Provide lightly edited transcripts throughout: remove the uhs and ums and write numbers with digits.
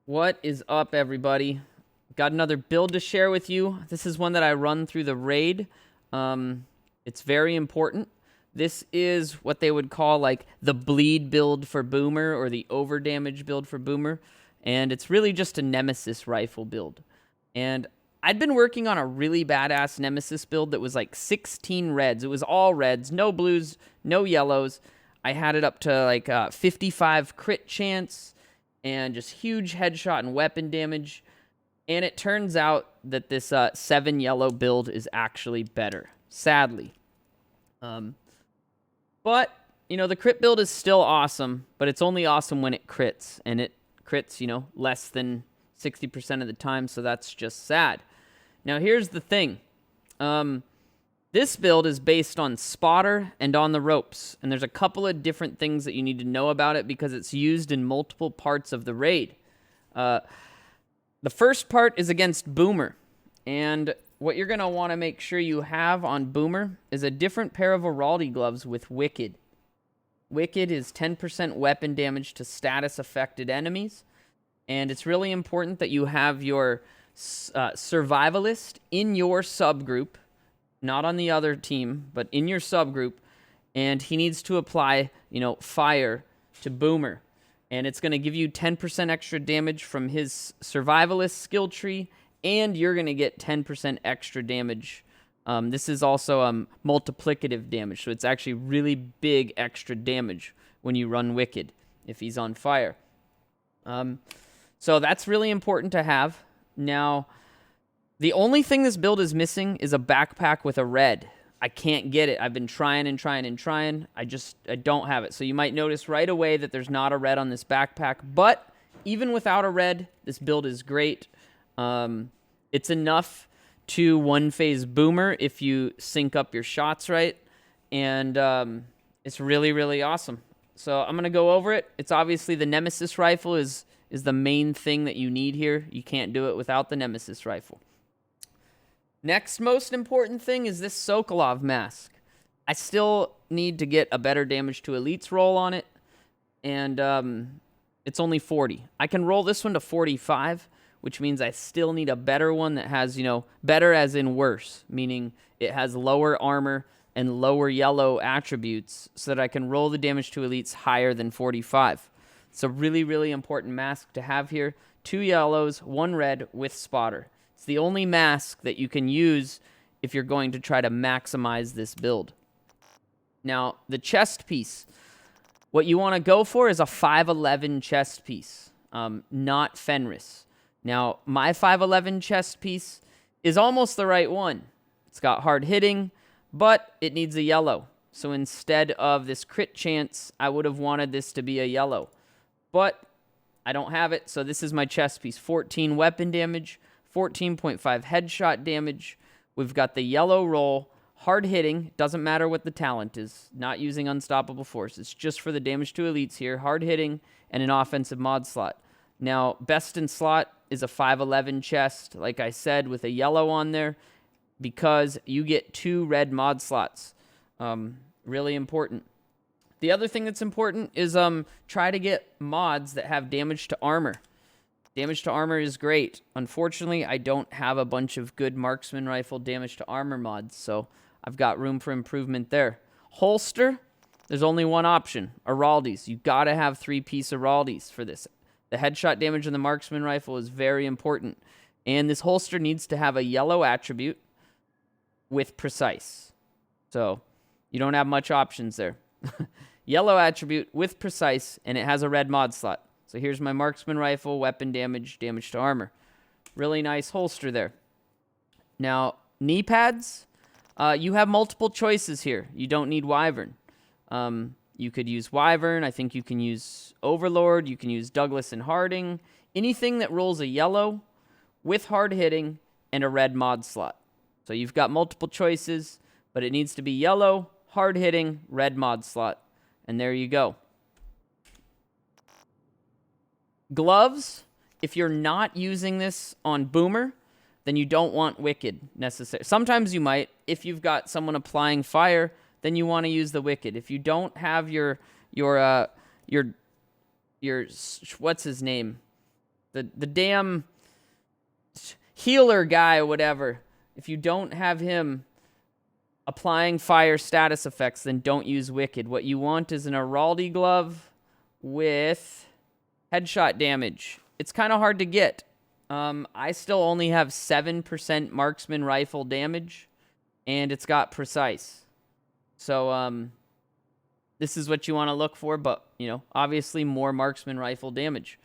What is up, everybody? Got another build to share with you. This is one that I run through the raid. It's very important. This is what they would call like the bleed build for Boomer or the overdamage build for Boomer. And it's really just a Nemesis rifle build. And I'd been working on a really badass Nemesis build that was like 16 reds. It was all reds, no blues, no yellows. I had it up to like 55 crit chance and just huge headshot and weapon damage. And it turns out that this 7 yellow build is actually better, sadly. But, you know, the crit build is still awesome, but it's only awesome when it crits. And it crits, you know, less than 60% of the time, so that's just sad. Now, here's the thing. This build is based on spotter and on the ropes, and there's a couple of different things that you need to know about it because it's used in multiple parts of the raid. The first part is against Boomer, and what you're going to want to make sure you have on Boomer is a different pair of Araldi gloves with Wicked. Wicked is 10% weapon damage to status-affected enemies, and it's really important that you have your survivalist in your subgroup, not on the other team, but in your subgroup, and he needs to apply, you know, fire to Boomer. And it's going to give you 10% extra damage from his survivalist skill tree, and you're going to get 10% extra damage. This is also multiplicative damage, so it's actually really big extra damage when you run Wicked if he's on fire. So that's really important to have. Now, the only thing this build is missing is a backpack with a red. I can't get it. I've been trying and trying and trying. I don't have it. So you might notice right away that there's not a red on this backpack. But even without a red, this build is great. It's enough to one-phase Boomer if you sync up your shots right. And it's really, really awesome. So I'm going to go over it. It's obviously the Nemesis rifle is the main thing that you need here. You can't do it without the Nemesis rifle. Next most important thing is this Sokolov Mask. I still need to get a better damage to elites roll on it, and it's only 40. I can roll this one to 45, which means I still need a better one that has, you know, better as in worse, meaning it has lower armor and lower yellow attributes so that I can roll the damage to elites higher than 45. It's a really, really important mask to have here. 2 yellows, 1 red with spotter. It's the only mask that you can use if you're going to try to maximize this build. Now, the chest piece. What you want to go for is a 5'11 chest piece, not Fenris. Now, my 5'11 chest piece is almost the right one. It's got hard hitting, but it needs a yellow. So instead of this crit chance, I would have wanted this to be a yellow. But I don't have it, so this is my chest piece. 14 weapon damage, 14.5 headshot damage. We've got the yellow roll, hard hitting, doesn't matter what the talent is, not using unstoppable force. It's just for the damage to elites here, hard hitting, and an offensive mod slot. Now, best in slot is a 5'11 chest, like I said, with a yellow on there, because you get 2 red mod slots. Really important. The other thing that's important is try to get mods that have damage to armor. Damage to armor is great. Unfortunately, I don't have a bunch of good marksman rifle damage to armor mods, so I've got room for improvement there. Holster, there's only one option, Araldi's. You gotta have 3-piece Araldi's for this. The headshot damage in the marksman rifle is very important. And this holster needs to have a yellow attribute with precise. So you don't have much options there. Yellow attribute with precise, and it has a red mod slot. So here's my marksman rifle, weapon damage, damage to armor. Really nice holster there. Now, knee pads, you have multiple choices here. You don't need Wyvern. You could use Wyvern. I think you can use Overlord. You can use Douglas and Harding. Anything that rolls a yellow with hard hitting and a red mod slot. So you've got multiple choices, but it needs to be yellow, hard hitting, red mod slot. And there you go. Gloves, if you're not using this on Boomer, then you don't want Wicked necessarily. Sometimes you might. If you've got someone applying fire, then you want to use the Wicked. If you don't have your what's his name? The damn healer guy or whatever. If you don't have him applying fire status effects, then don't use Wicked. What you want is an Araldi glove with headshot damage. It's kind of hard to get. I still only have 7% marksman rifle damage, and it's got precise. So, this is what you want to look for, but, you know, obviously more marksman rifle damage.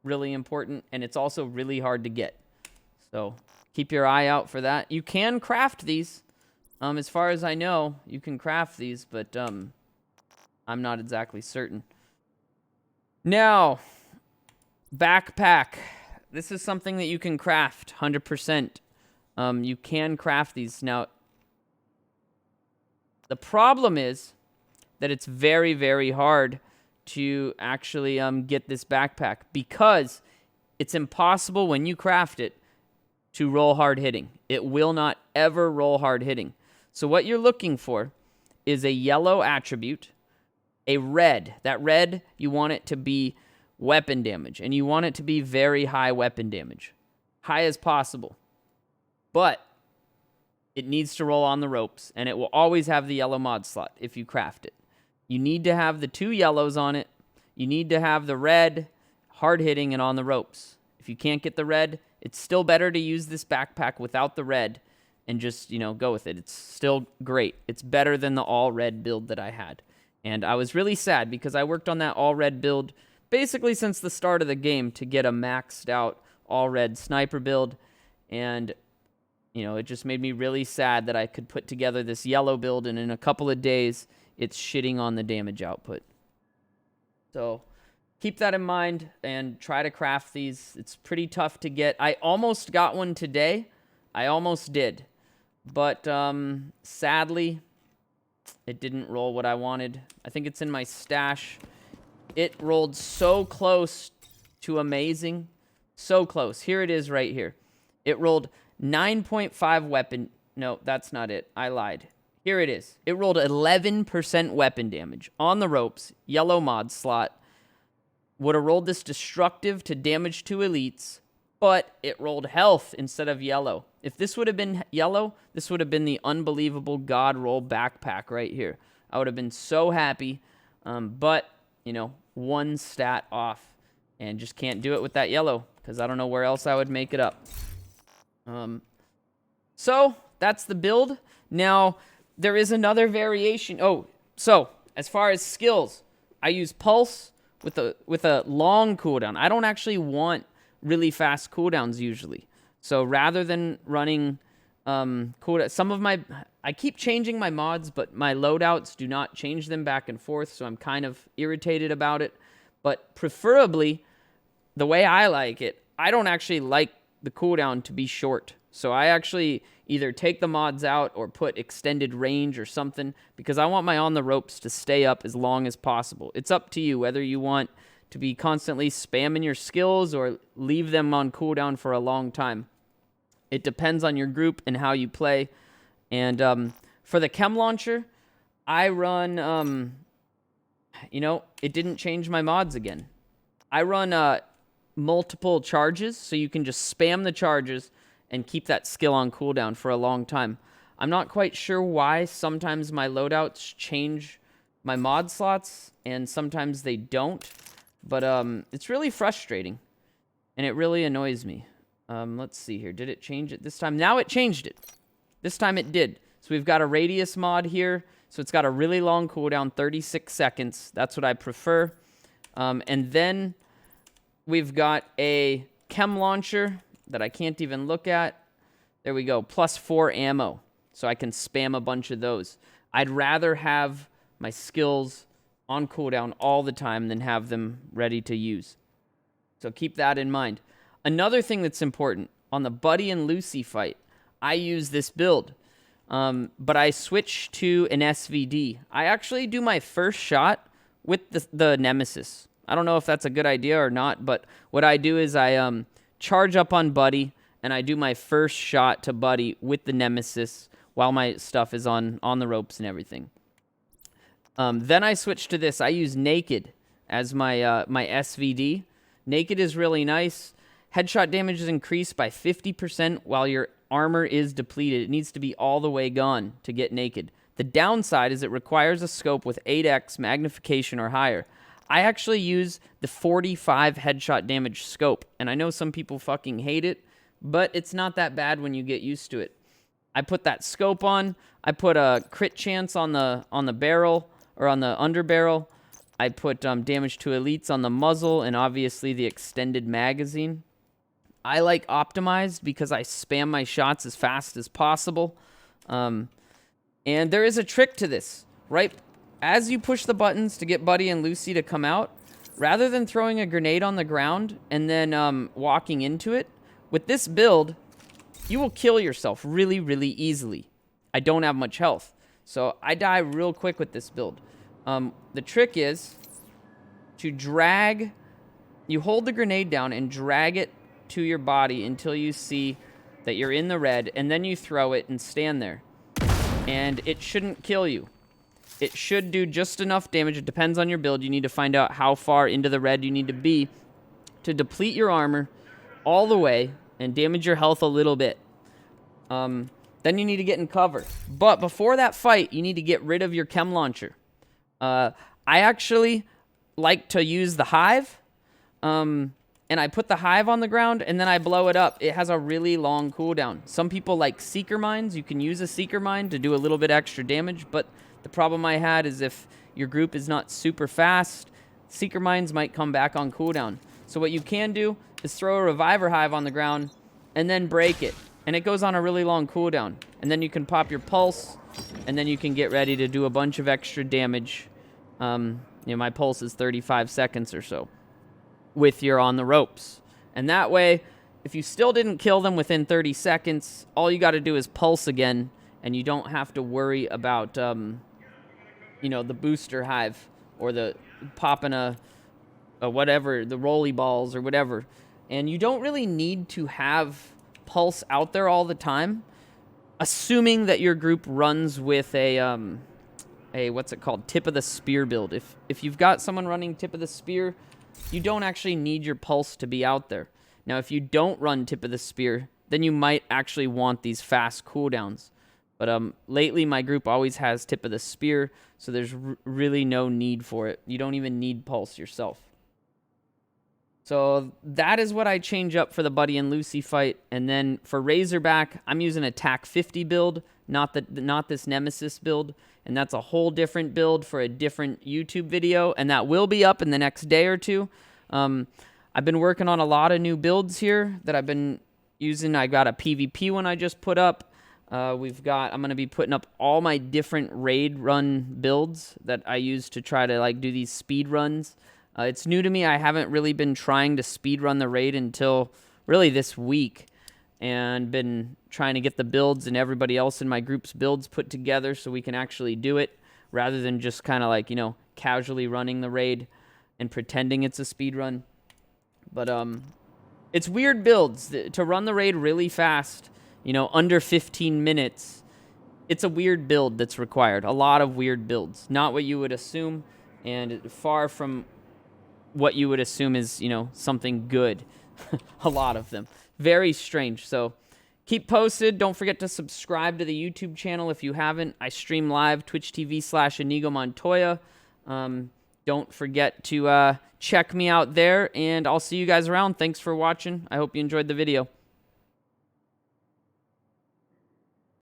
Really important, and it's also really hard to get. So, keep your eye out for that. You can craft these. As far as I know, you can craft these, but, I'm not exactly certain. Now, backpack. This is something that you can craft 100%. You can craft these. Now, the problem is that it's very, very hard to actually get this backpack because it's impossible when you craft it to roll hard hitting. It will not ever roll hard hitting. So what you're looking for is a yellow attribute, a red. That red, you want it to be weapon damage, and you want it to be very high weapon damage. High as possible. But it needs to roll on the ropes, and it will always have the yellow mod slot if you craft it. You need to have the 2 yellows on it. You need to have the red, hard hitting, and on the ropes. If you can't get the red, it's still better to use this backpack without the red and just, you know, go with it. It's still great. It's better than the all red build that I had. And I was really sad because I worked on that all red build basically since the start of the game to get a maxed out all red sniper build. And, you know, it just made me really sad that I could put together this yellow build, and in a couple of days, it's shitting on the damage output. So keep that in mind and try to craft these. It's pretty tough to get. I almost got one today. I almost did. But sadly, it didn't roll what I wanted. I think it's in my stash. It rolled so close to amazing. So close. Here it is right here. It rolled 9.5 weapon. No, that's not it. I lied. Here it is. It rolled 11% weapon damage on the ropes. Yellow mod slot. Would have rolled this destructive to damage to elites, but it rolled health instead of yellow. If this would have been yellow, this would have been the unbelievable God roll backpack right here. I would have been so happy, but, you know, one stat off, and just can't do it with that yellow because I don't know where else I would make it up. So that's the build. Now, there is another variation. Oh, so as far as skills, I use Pulse with a long cooldown. I don't actually want really fast cooldowns usually. So rather than running cooldown, I keep changing my mods, but my loadouts do not change them back and forth, so I'm kind of irritated about it. But preferably, the way I like it, I don't actually like the cooldown to be short. So I actually either take the mods out or put extended range or something, because I want my on the ropes to stay up as long as possible. It's up to you whether you want to be constantly spamming your skills or leave them on cooldown for a long time. It depends on your group and how you play. And for the Chem Launcher, I run, you know, it didn't change my mods again. I run multiple charges, so you can just spam the charges and keep that skill on cooldown for a long time. I'm not quite sure why sometimes my loadouts change my mod slots and sometimes they don't, but it's really frustrating and it really annoys me. Let's see here. Did it change it this time? Now it changed it. This time it did. So we've got a radius mod here. So it's got a really long cooldown, 36 seconds. That's what I prefer. And then we've got a Chem Launcher that I can't even look at. There we go. +4 ammo. So I can spam a bunch of those. I'd rather have my skills on cooldown all the time than have them ready to use. So keep that in mind. Another thing that's important, on the Buddy and Lucy fight, I use this build. But I switch to an SVD. I actually do my first shot with the Nemesis. I don't know if that's a good idea or not, but what I do is I charge up on Buddy, and I do my first shot to Buddy with the Nemesis while my stuff is on the ropes and everything. Then I switch to this. I use Naked as my my SVD. Naked is really nice. Headshot damage is increased by 50% while your armor is depleted. It needs to be all the way gone to get naked. The downside is it requires a scope with 8x magnification or higher. I actually use the 45 headshot damage scope, and I know some people fucking hate it, but it's not that bad when you get used to it. I put that scope on. I put a crit chance on the barrel, or on the underbarrel. I put damage to elites on the muzzle, and obviously the extended magazine. I like optimized because I spam my shots as fast as possible. And there is a trick to this, right? As you push the buttons to get Buddy and Lucy to come out, rather than throwing a grenade on the ground and then walking into it, with this build, you will kill yourself really, really easily. I don't have much health, so I die real quick with this build. The trick is to drag, you hold the grenade down and drag it to your body until you see that you're in the red, and then you throw it and stand there. And it shouldn't kill you. It should do just enough damage. It depends on your build. You need to find out how far into the red you need to be to deplete your armor all the way and damage your health a little bit. Then you need to get in cover. But before that fight, you need to get rid of your Chem Launcher. I actually like to use the Hive. And I put the Hive on the ground, and then I blow it up. It has a really long cooldown. Some people like Seeker Mines. You can use a Seeker Mine to do a little bit extra damage, but the problem I had is if your group is not super fast, Seeker Mines might come back on cooldown. So what you can do is throw a Reviver Hive on the ground and then break it. And it goes on a really long cooldown. And then you can pop your pulse, and then you can get ready to do a bunch of extra damage. My pulse is 35 seconds or so with your on the ropes. And that way, if you still didn't kill them within 30 seconds, all you got to do is pulse again, and you don't have to worry about, the booster hive or the popping a whatever, the rolly balls or whatever. And you don't really need to have pulse out there all the time, assuming that your group runs with a what's it called, tip of the spear build. If you've got someone running tip of the spear, you don't actually need your pulse to be out there. Now, if you don't run tip of the spear, then you might actually want these fast cooldowns. But lately, my group always has tip of the spear, so there's really no need for it. You don't even need pulse yourself. So that is what I change up for the Buddy and Lucy fight. And then for Razorback, I'm using a TAC 50 build, not this Nemesis build. And that's a whole different build for a different YouTube video. And that will be up in the next day or two. I've been working on a lot of new builds here that I've been using. I got a PvP one I just put up. I'm going to be putting up all my different raid run builds that I use to try to do these speed runs. It's new to me. I haven't really been trying to speed run the raid until really this week, and been trying to get the builds and everybody else in my group's builds put together so we can actually do it rather than just kind of casually running the raid and pretending it's a speed run. But it's weird builds to run the raid really fast, under 15 minutes. It's a weird build that's required. A lot of weird builds, not what you would assume, and far from what you would assume is, something good. A lot of them. Very strange. So keep posted. Don't forget to subscribe to the YouTube channel if you haven't. I stream live, Twitch TV/Inigo Montoya. Don't forget to check me out there, and I'll see you guys around. Thanks for watching. I hope you enjoyed the video.